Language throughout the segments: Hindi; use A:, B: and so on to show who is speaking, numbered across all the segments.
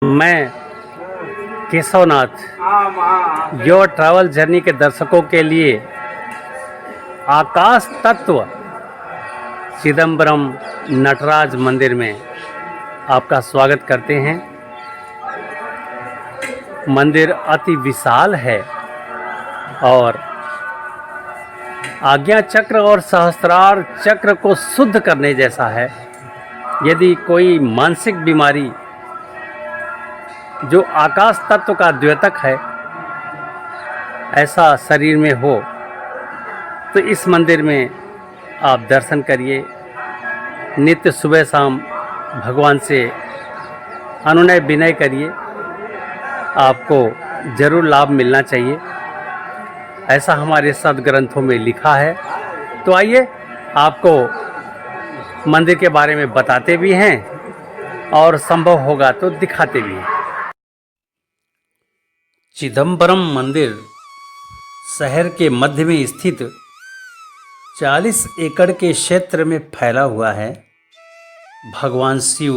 A: मैं केशवनाथ योर ट्रैवल जर्नी के दर्शकों के लिए आकाश तत्व चिदम्बरम नटराज मंदिर में आपका स्वागत करते हैं। मंदिर अति विशाल है और आज्ञा चक्र और सहस्त्रार चक्र को शुद्ध करने जैसा है। यदि कोई मानसिक बीमारी जो आकाश तत्व का द्योतक है ऐसा शरीर में हो तो इस मंदिर में आप दर्शन करिए। नित्य सुबह शाम भगवान से अनुनय विनय करिए, आपको ज़रूर लाभ मिलना चाहिए, ऐसा हमारे सदग्रंथों में लिखा है। तो आइए आपको मंदिर के बारे में बताते भी हैं और संभव होगा तो दिखाते भी हैं। चिदम्बरम मंदिर शहर के मध्य में स्थित 40 एकड़ के क्षेत्र में फैला हुआ है। भगवान शिव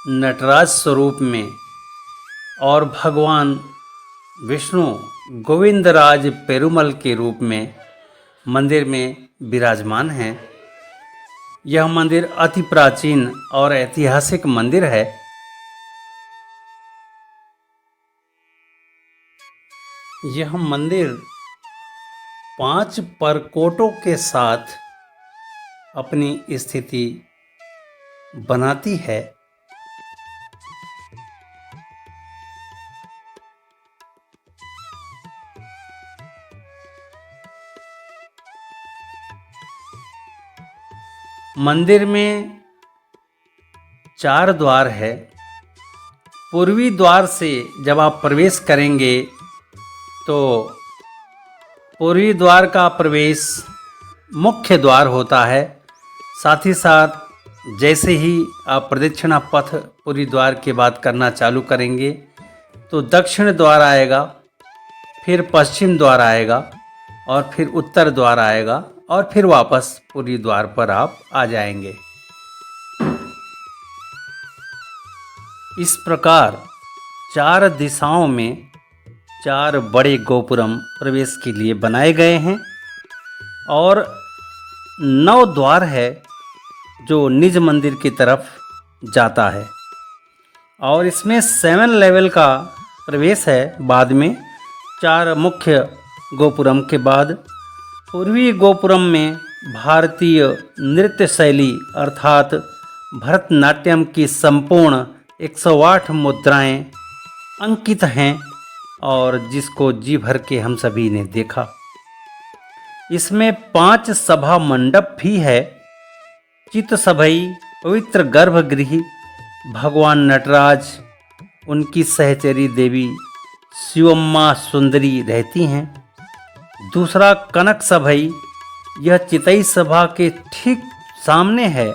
A: नटराज स्वरूप में और भगवान विष्णु गोविंदराज पेरुमल के रूप में मंदिर में विराजमान हैं। यह मंदिर अति प्राचीन और ऐतिहासिक मंदिर है। यह मंदिर 5 परकोटों के साथ अपनी स्थिति बनाती है। मंदिर में 4 द्वार है। पूर्वी द्वार से जब आप प्रवेश करेंगे तो पूर्वी द्वार का प्रवेश मुख्य द्वार होता है। साथ ही साथ जैसे ही आप प्रदक्षिणा पथ पूर्वी द्वार के बाद करना चालू करेंगे तो दक्षिण द्वार आएगा, फिर पश्चिम द्वार आएगा और फिर उत्तर द्वार आएगा और फिर वापस पूर्वी द्वार पर आप आ जाएंगे। इस प्रकार 4 दिशाओं में 4 बड़े गोपुरम प्रवेश के लिए बनाए गए हैं और 9 द्वार है जो निज मंदिर की तरफ जाता है और इसमें 7 लेवल का प्रवेश है। बाद में 4 मुख्य गोपुरम के बाद पूर्वी गोपुरम में भारतीय नृत्य शैली अर्थात भरतनाट्यम की संपूर्ण 108 मुद्राएं अंकित हैं और जिसको जी भर के हम सभी ने देखा। इसमें 5 सभा मंडप भी है। चित सभई, पवित्र गर्भगृह, भगवान नटराज, उनकी सहचरी देवी शिवम्मा सुंदरी रहती हैं। दूसरा कनक सभई, यह चितई सभा के ठीक सामने है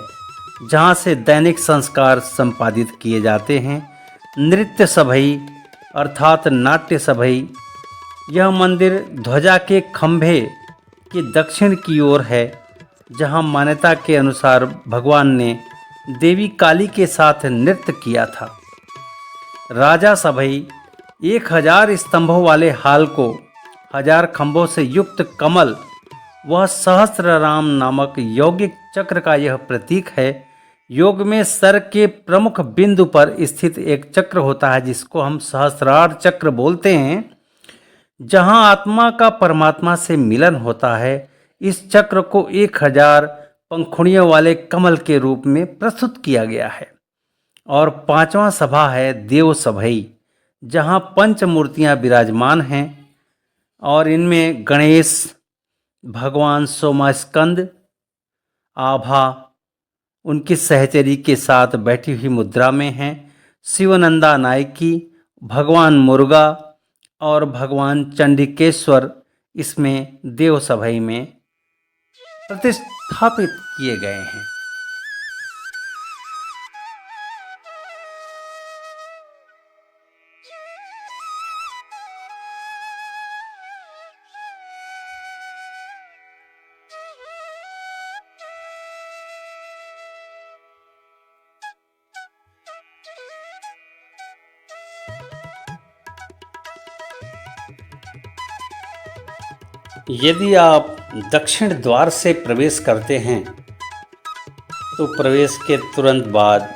A: जहाँ से दैनिक संस्कार संपादित किए जाते हैं। नृत्य सभई अर्थात नाट्य सभई, यह मंदिर ध्वजा के खंभे के दक्षिण की ओर है जहां मान्यता के अनुसार भगवान ने देवी काली के साथ नृत्य किया था। राजा सभई, 1000 स्तंभों वाले हाल को 1000 खंभों से युक्त कमल वह सहस्त्रराम नामक यौगिक चक्र का यह प्रतीक है। योग में सर के प्रमुख बिंदु पर स्थित एक चक्र होता है जिसको हम सहस्त्रार चक्र बोलते हैं, जहां आत्मा का परमात्मा से मिलन होता है। इस चक्र को 1000 पंखुड़ियों वाले कमल के रूप में प्रस्तुत किया गया है। और 5वां सभा है देव सभई, जहां पंच मूर्तियां विराजमान हैं और इनमें गणेश, भगवान सोमास्कंद, आभा उनकी सहचरी के साथ बैठी हुई मुद्रा में हैं, शिवनंदा नायकी, भगवान मुर्गा और भगवान चंडिकेश्वर इसमें देव सभई में प्रतिस्थापित किए गए हैं। यदि आप दक्षिण द्वार से प्रवेश करते हैं तो प्रवेश के तुरंत बाद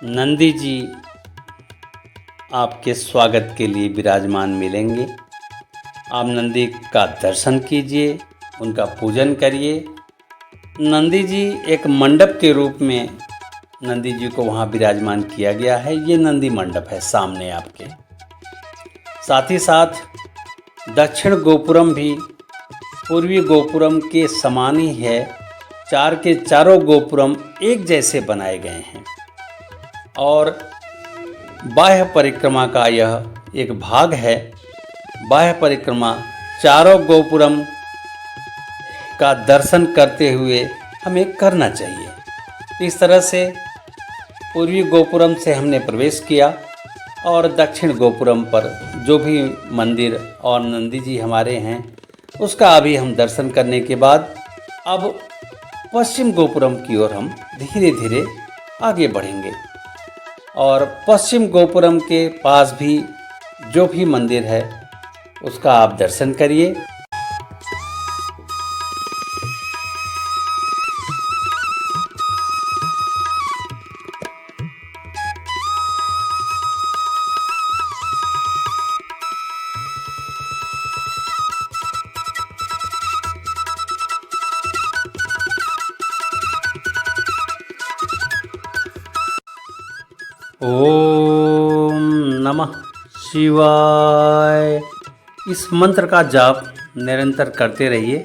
A: नंदी जी आपके स्वागत के लिए विराजमान मिलेंगे। आप नंदी का दर्शन कीजिए, उनका पूजन करिए। नंदी जी एक मंडप के रूप में नंदी जी को वहाँ विराजमान किया गया है। ये नंदी मंडप है सामने आपके। साथ ही साथ दक्षिण गोपुरम भी पूर्वी गोपुरम के समान ही है। चार के चारों गोपुरम एक जैसे बनाए गए हैं और बाह्य परिक्रमा का यह एक भाग है। बाह्य परिक्रमा चारों गोपुरम का दर्शन करते हुए हमें करना चाहिए। इस तरह से पूर्वी गोपुरम से हमने प्रवेश किया और दक्षिण गोपुरम पर जो भी मंदिर और नंदी जी हमारे हैं उसका अभी हम दर्शन करने के बाद अब पश्चिम गोपुरम की ओर हम धीरे धीरे आगे बढ़ेंगे और पश्चिम गोपुरम के पास भी जो भी मंदिर है उसका आप दर्शन करिए। ओम नमः शिवाय। इस मंत्र का जाप निरंतर करते रहिए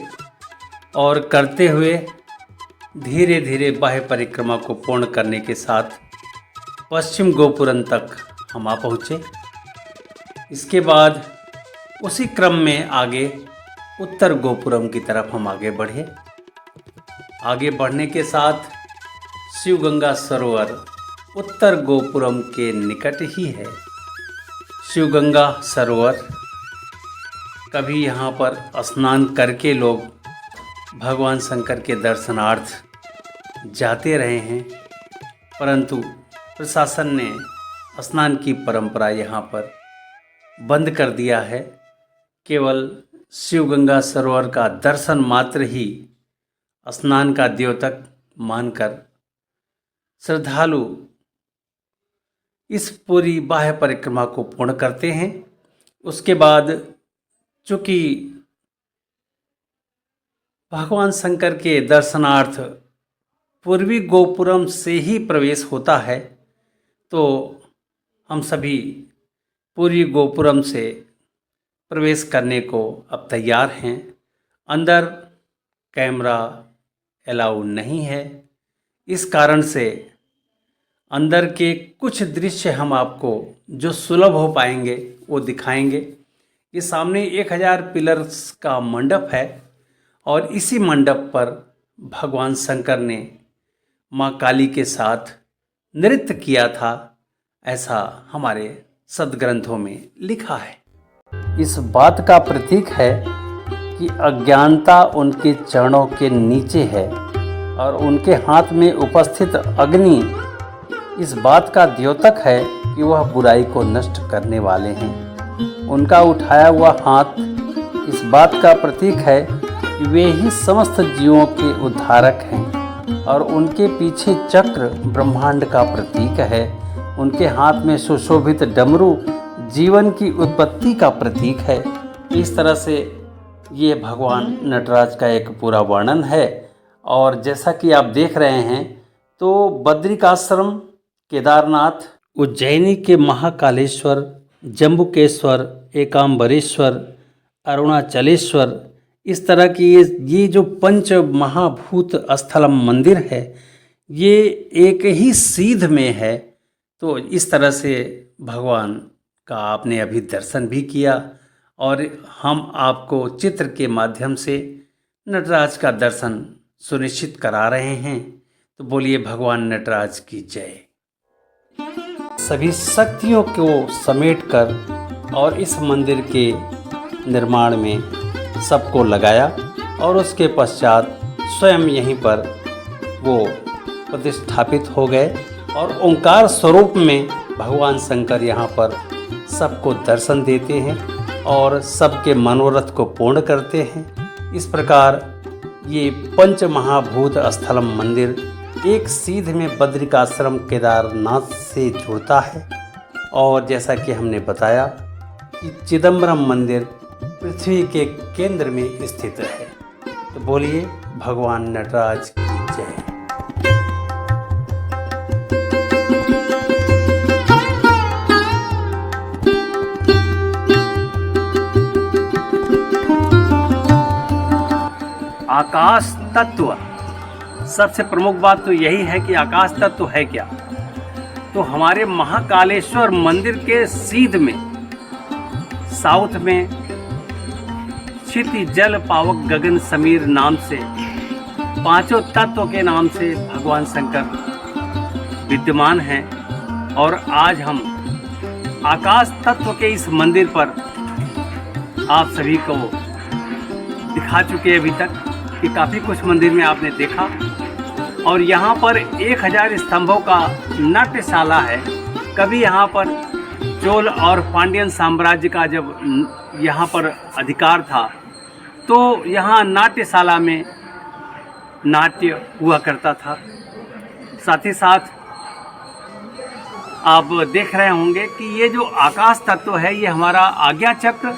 A: और करते हुए धीरे धीरे बाह्य परिक्रमा को पूर्ण करने के साथ पश्चिम गोपुरम तक हम आ पहुँचे। इसके बाद उसी क्रम में आगे उत्तर गोपुरम की तरफ हम आगे बढ़े। आगे बढ़ने के साथ शिवगंगा सरोवर उत्तर गोपुरम के निकट ही है। शिवगंगा सरोवर कभी यहाँ पर स्नान करके लोग भगवान शंकर के दर्शनार्थ जाते रहे हैं, परंतु प्रशासन ने स्नान की परंपरा यहाँ पर बंद कर दिया है। केवल शिवगंगा सरोवर का दर्शन मात्र ही स्नान का द्योतक मानकर श्रद्धालु इस पूरी बाह्य परिक्रमा को पूर्ण करते हैं। उसके बाद चूँकि भगवान शंकर के दर्शनार्थ पूर्वी गोपुरम से ही प्रवेश होता है, तो हम सभी पूर्वी गोपुरम से प्रवेश करने को अब तैयार हैं। अंदर कैमरा अलाउ नहीं है, इस कारण से अंदर के कुछ दृश्य हम आपको जो सुलभ हो पाएंगे वो दिखाएंगे। ये सामने 1000 पिलर्स का मंडप है और इसी मंडप पर भगवान शंकर ने माँ काली के साथ नृत्य किया था, ऐसा हमारे सद्ग्रंथों में लिखा है। इस बात का प्रतीक है कि अज्ञानता उनके चरणों के नीचे है और उनके हाथ में उपस्थित अग्नि इस बात का द्योतक है कि वह बुराई को नष्ट करने वाले हैं। उनका उठाया हुआ हाथ इस बात का प्रतीक है कि वे ही समस्त जीवों के उद्धारक हैं और उनके पीछे चक्र ब्रह्मांड का प्रतीक है। उनके हाथ में सुशोभित डमरू जीवन की उत्पत्ति का प्रतीक है। इस तरह से ये भगवान नटराज का एक पूरा वर्णन है। और जैसा कि आप देख रहे हैं तो बद्रिकाश्रम, केदारनाथ, उज्जैनी के महाकालेश्वर, जम्बुकेश्वर, एकाम्बरेश्वर, अरुणाचलेश्वर, इस तरह की ये जो पंच महाभूत स्थलम मंदिर है ये एक ही सीध में है। तो इस तरह से भगवान का आपने अभी दर्शन भी किया और हम आपको चित्र के माध्यम से नटराज का दर्शन सुनिश्चित करा रहे हैं। तो बोलिए भगवान नटराज की जय। सभी शक्तियों को समेटकर और इस मंदिर के निर्माण में सबको लगाया और उसके पश्चात स्वयं यहीं पर वो प्रतिष्ठापित हो गए और ओंकार स्वरूप में भगवान शंकर यहाँ पर सबको दर्शन देते हैं। और सबके मनोरथ को पूर्ण करते हैं। इस प्रकार ये पंच महाभूत स्थलम मंदिर एक सीध में बद्रिकाश्रम केदारनाथ से जुड़ता है। और जैसा कि हमने बताया कि चिदम्बरम मंदिर पृथ्वी के केंद्र में स्थित है। तो बोलिए भगवान नटराज की जय। आकाश तत्व, सबसे प्रमुख बात तो यही है कि आकाश तत्व है क्या। तो हमारे महाकालेश्वर मंदिर के सीध में साउथ में क्षिति जल पावक गगन समीर नाम से पांचों तत्व के नाम से भगवान शंकर विद्यमान हैं। और आज हम आकाश तत्व के इस मंदिर पर आप सभी को दिखा चुके अभी तक कि काफ़ी कुछ मंदिर में आपने देखा। और यहाँ पर 1000 स्तंभों का नाट्यशाला है। कभी यहाँ पर चोल और पांड्यन साम्राज्य का जब यहाँ पर अधिकार था तो यहाँ नाट्यशाला में नाट्य हुआ करता था। साथ ही साथ आप देख रहे होंगे कि ये जो आकाश तत्व है ये हमारा आज्ञा चक्र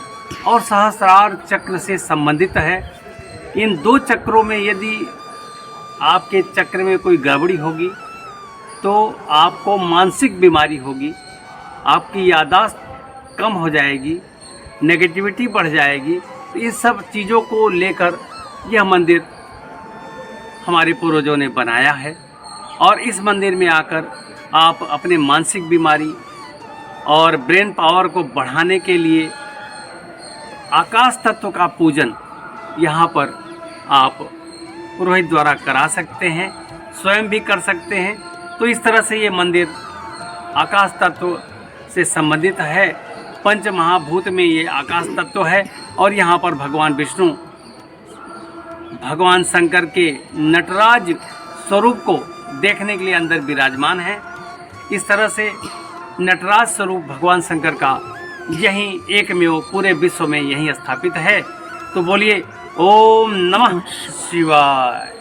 A: और सहस्रार चक्र से संबंधित है। इन दो चक्रों में यदि आपके चक्र में कोई गड़बड़ी होगी तो आपको मानसिक बीमारी होगी, आपकी याददाश्त कम हो जाएगी, नेगेटिविटी बढ़ जाएगी। तो इस सब चीज़ों को लेकर यह मंदिर हमारे पूर्वजों ने बनाया है। और इस मंदिर में आकर आप अपने मानसिक बीमारी और ब्रेन पावर को बढ़ाने के लिए आकाश तत्व का पूजन यहाँ पर आप पुरोहित द्वारा करा सकते हैं, स्वयं भी कर सकते हैं। तो इस तरह से ये मंदिर आकाश तत्व से संबंधित है। पंच महाभूत में ये आकाश तत्व है। और यहाँ पर भगवान विष्णु भगवान शंकर के नटराज स्वरूप को देखने के लिए अंदर विराजमान है। इस तरह से नटराज स्वरूप भगवान शंकर का यहीं एकमेव पूरे विश्व में यहीं स्थापित है। तो बोलिए ओम नमः शिवाय।